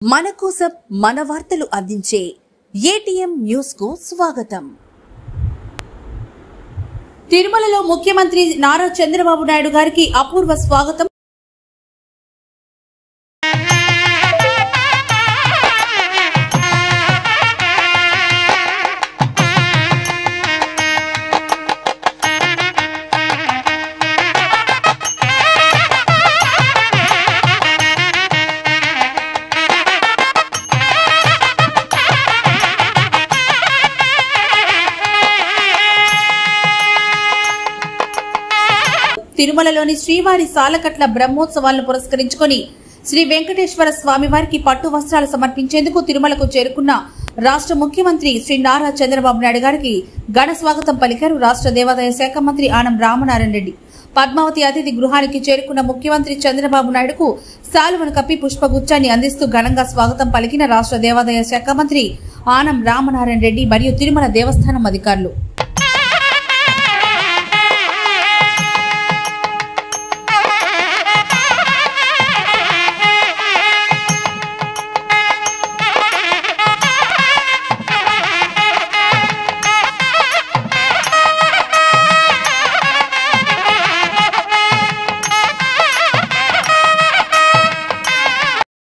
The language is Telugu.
మన కోసం మన వార్తలు అందించే ఏటీఎం న్యూస్ కు స్వాగతం. తిరుమలలో ముఖ్యమంత్రి నారా చంద్రబాబు నాయుడు గారికి అపూర్వ స్వాగతం. తిరుమలలోని శ్రీవారి సాలకట్ల బ్రహ్మోత్సవాలను పురస్కరించుకుని శ్రీ వెంకటేశ్వర స్వామి వారికి పట్టు వస్త్రాలు సమర్పించేందుకు తిరుమలకు చేరుకున్న రాష్ట్ర ముఖ్యమంత్రి శ్రీ నారా చంద్రబాబు నాయుడు గారికి ఘన స్వాగతం పలికారు రాష్ట్ర దేవాదాయ శాఖ మంత్రి ఆనం రామనారాయణ రెడ్డి. పద్మావతి అతిథి గృహానికి చేరుకున్న ముఖ్యమంత్రి చంద్రబాబు నాయుడుకు శాలువను కప్పి పుష్పగుచ్చాన్ని అందిస్తూ ఘనంగా స్వాగతం పలికిన రాష్ట్ర దేవాదాయ శాఖ మంత్రి ఆనం రామనారాయణ రెడ్డి మరియు తిరుమల దేవస్థానం అధికారులు.